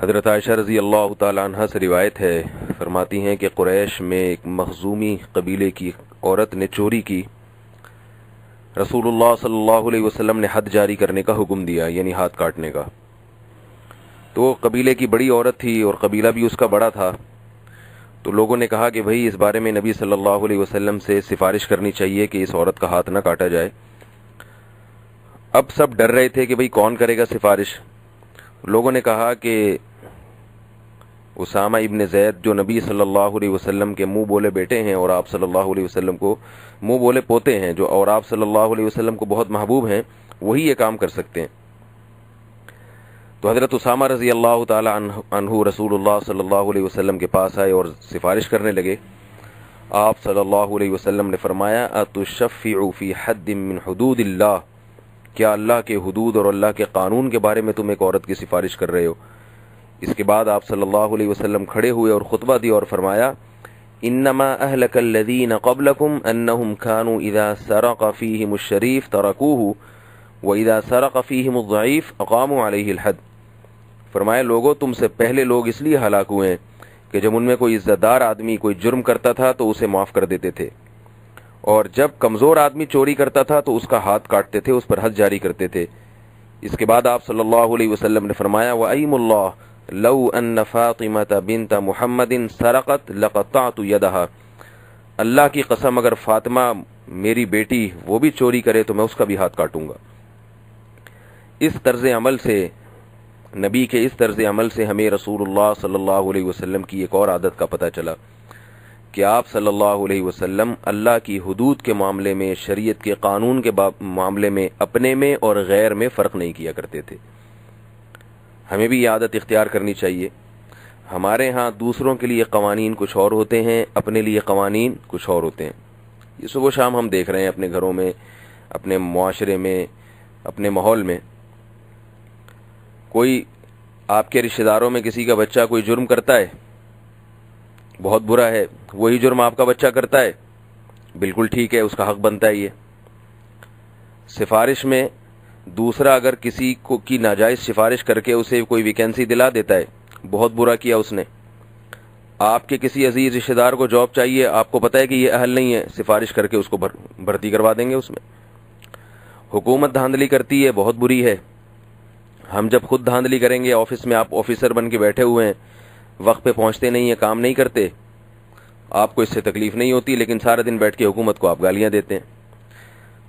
حضرت عائشہ رضی اللہ تعالی عنہا سے روایت ہے، فرماتی ہیں کہ قریش میں ایک مخزومی قبیلے کی عورت نے چوری کی۔ رسول اللہ صلی اللہ علیہ وسلم نے حد جاری کرنے کا حکم دیا، یعنی ہاتھ کاٹنے کا۔ تو وہ قبیلے کی بڑی عورت تھی اور قبیلہ بھی اس کا بڑا تھا، تو لوگوں نے کہا کہ بھئی اس بارے میں نبی صلی اللہ علیہ وسلم سے سفارش کرنی چاہیے کہ اس عورت کا ہاتھ نہ کاٹا جائے۔ اب سب ڈر رہے تھے کہ بھئی کون کرے گا سفارش۔ لوگوں نے کہا کہ اسامہ ابن زید جو نبی صلی اللہ علیہ وسلم کے منہ بولے بیٹے ہیں اور آپ صلی اللہ علیہ وسلم کو منہ بولے پوتے ہیں، جو اور آپ صلی اللہ علیہ وسلم کو بہت محبوب ہیں، وہی یہ کام کر سکتے ہیں۔ تو حضرت اسامہ رضی اللہ تعالی عنہ رسول اللہ صلی اللہ علیہ وسلم کے پاس آئے اور سفارش کرنے لگے۔ آپ صلی اللہ علیہ وسلم نے فرمایا اتشفع فی حد من حدود اللہ، کیا اللہ کے حدود اور اللہ کے قانون کے بارے میں تم ایک عورت کی سفارش کر رہے ہو؟ اس کے بعد آپ صلی اللہ علیہ وسلم کھڑے ہوئے اور خطبہ دیا اور فرمایا انما اہلک الذین قبلکم انہم کانوا اذا سرق فیہم الشریف ترکوہ واذا سرق فیہم الضعیف اقاموا علیہ الحد۔ فرمایا لوگوں تم سے پہلے لوگ اس لیے ہلاک ہوئے ہیں کہ جب ان میں کوئی عزت دار آدمی کوئی جرم کرتا تھا تو اسے معاف کر دیتے تھے، اور جب کمزور آدمی چوری کرتا تھا تو اس کا ہاتھ کاٹتے تھے، اس پر حد جاری کرتے تھے۔ اس کے بعد آپ صلی اللہ علیہ وسلم نے فرمایا وَأَيْمُ اللَّهِ لو ان فاطمہ بنت محمد سرقت لقطعت یدها، اللہ کی قسم اگر فاطمہ میری بیٹی وہ بھی چوری کرے تو میں اس کا بھی ہاتھ کاٹوں گا۔ اس طرز عمل سے، نبی کے اس طرز عمل سے ہمیں رسول اللہ صلی اللہ علیہ وسلم کی ایک اور عادت کا پتہ چلا کہ آپ صلی اللہ علیہ وسلم اللہ کی حدود کے معاملے میں، شریعت کے قانون کے معاملے میں اپنے میں اور غیر میں فرق نہیں کیا کرتے تھے۔ ہمیں بھی یہ عادت اختیار کرنی چاہیے۔ ہمارے ہاں دوسروں کے لیے قوانین کچھ اور ہوتے ہیں، اپنے لیے قوانین کچھ اور ہوتے ہیں۔ یہ صبح و شام ہم دیکھ رہے ہیں اپنے گھروں میں، اپنے معاشرے میں، اپنے ماحول میں۔ کوئی آپ کے رشتہ داروں میں کسی کا بچہ کوئی جرم کرتا ہے، بہت برا ہے، وہی جرم آپ کا بچہ کرتا ہے، بالکل ٹھیک ہے، اس کا حق بنتا ہے۔ یہ سفارش میں دوسرا اگر کسی کو کی ناجائز سفارش کر کے اسے کوئی ویکینسی دلا دیتا ہے، بہت برا کیا اس نے۔ آپ کے کسی عزیز رشتہ دار کو جاب چاہیے، آپ کو پتہ ہے کہ یہ اہل نہیں ہے، سفارش کر کے اس کو بھرتی کروا دیں گے اس میں۔ حکومت دھاندلی کرتی ہے، بہت بری ہے۔ ہم جب خود دھاندلی کریں گے، آفس میں آپ آفیسر بن کے بیٹھے ہوئے ہیں، وقت پہ پہنچتے نہیں ہیں، کام نہیں کرتے، آپ کو اس سے تکلیف نہیں ہوتی، لیکن سارا دن بیٹھ کے حکومت کو آپ گالیاں دیتے ہیں۔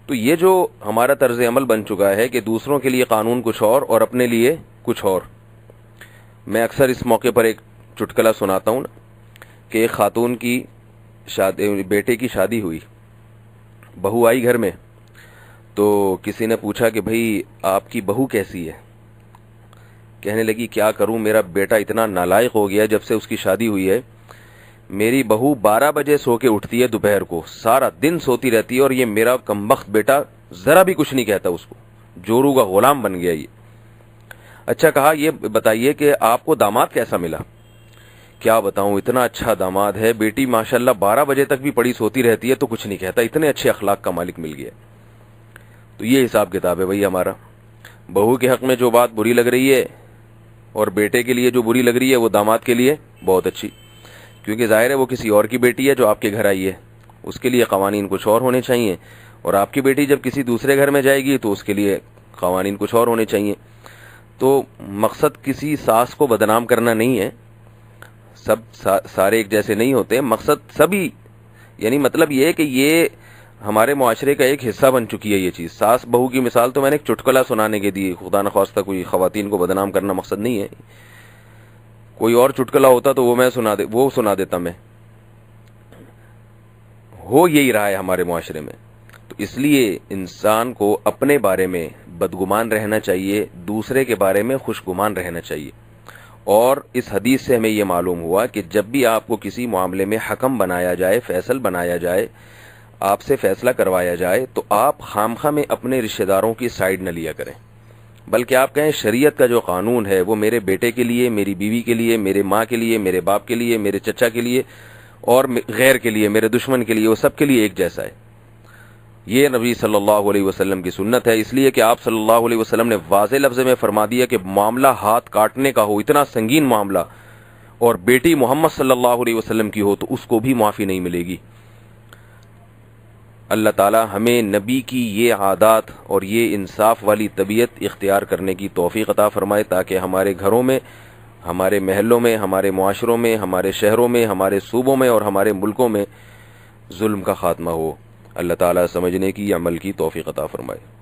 تو یہ جو ہمارا طرز عمل بن چکا ہے کہ دوسروں کے لیے قانون کچھ اور اپنے لیے کچھ اور۔ میں اکثر اس موقع پر ایک چٹکلا سناتا ہوں کہ ایک خاتون کی بیٹے کی شادی ہوئی، بہو آئی گھر میں، تو کسی نے پوچھا کہ بھئی آپ کی بہو کیسی ہے؟ کہنے لگی کیا کروں، میرا بیٹا اتنا نالائق ہو گیا، جب سے اس کی شادی ہوئی ہے میری بہو 12 بجے سو کے اٹھتی ہے دوپہر کو، سارا دن سوتی رہتی ہے، اور یہ میرا کمبخت بیٹا ذرا بھی کچھ نہیں کہتا اس کو، جورو کا غلام بن گیا یہ۔ اچھا کہا یہ بتائیے کہ آپ کو داماد کیسا ملا؟ کیا بتاؤں، اتنا اچھا داماد ہے، بیٹی ماشاءاللہ 12 بجے تک بھی پڑی سوتی رہتی ہے تو کچھ نہیں کہتا، اتنے اچھے اخلاق کا مالک مل گیا۔ تو یہ حساب کتاب ہے بھائی ہمارا۔ بہو کے حق میں جو بات بری لگ رہی ہے اور بیٹے کے لیے جو بری لگ رہی ہے وہ داماد کے لیے بہت اچھی، کیونکہ ظاہر ہے وہ کسی اور کی بیٹی ہے جو آپ کے گھر آئی ہے، اس کے لیے قوانین کچھ اور ہونے چاہیے، اور آپ کی بیٹی جب کسی دوسرے گھر میں جائے گی تو اس کے لیے قوانین کچھ اور ہونے چاہیے۔ تو مقصد کسی ساس کو بدنام کرنا نہیں ہے، سارے ایک جیسے نہیں ہوتے، مقصد سبھی، یعنی مطلب یہ ہے کہ یہ ہمارے معاشرے کا ایک حصہ بن چکی ہے یہ چیز۔ ساس بہو کی مثال تو میں نے ایک چٹکلا سنانے کے دی، خدا نخواستہ کوئی خواتین کو بدنام کرنا مقصد نہیں ہے، کوئی اور چٹکلا ہوتا تو وہ سنا دیتا میں۔ ہو یہی رہا ہے ہمارے معاشرے میں، تو اس لیے انسان کو اپنے بارے میں بدگمان رہنا چاہیے، دوسرے کے بارے میں خوشگمان رہنا چاہیے۔ اور اس حدیث سے ہمیں یہ معلوم ہوا کہ جب بھی آپ کو کسی معاملے میں حکم بنایا جائے، فیصل بنایا جائے، آپ سے فیصلہ کروایا جائے، تو آپ خامخواہ میں اپنے رشتہ داروں کی سائیڈ نہ لیا کریں، بلکہ آپ کہیں شریعت کا جو قانون ہے وہ میرے بیٹے کے لیے، میری بیوی کے لیے، میرے ماں کے لیے، میرے باپ کے لیے، میرے چچا کے لیے اور غیر کے لیے، میرے دشمن کے لیے، وہ سب کے لیے ایک جیسا ہے۔ یہ نبی صلی اللہ علیہ وسلم کی سنت ہے، اس لیے کہ آپ صلی اللہ علیہ وسلم نے واضح لفظ میں فرما دیا کہ معاملہ ہاتھ کاٹنے کا ہو، اتنا سنگین معاملہ، اور بیٹی محمد صلی اللہ علیہ وسلم کی ہو، تو اس کو بھی معافی نہیں ملے گی۔ اللہ تعالی ہمیں نبی کی یہ عادات اور یہ انصاف والی طبیعت اختیار کرنے کی توفیق عطا فرمائے، تاکہ ہمارے گھروں میں، ہمارے محلوں میں، ہمارے معاشروں میں، ہمارے شہروں میں، ہمارے صوبوں میں اور ہمارے ملکوں میں ظلم کا خاتمہ ہو۔ اللہ تعالی سمجھنے کی، عمل کی توفیق عطا فرمائے۔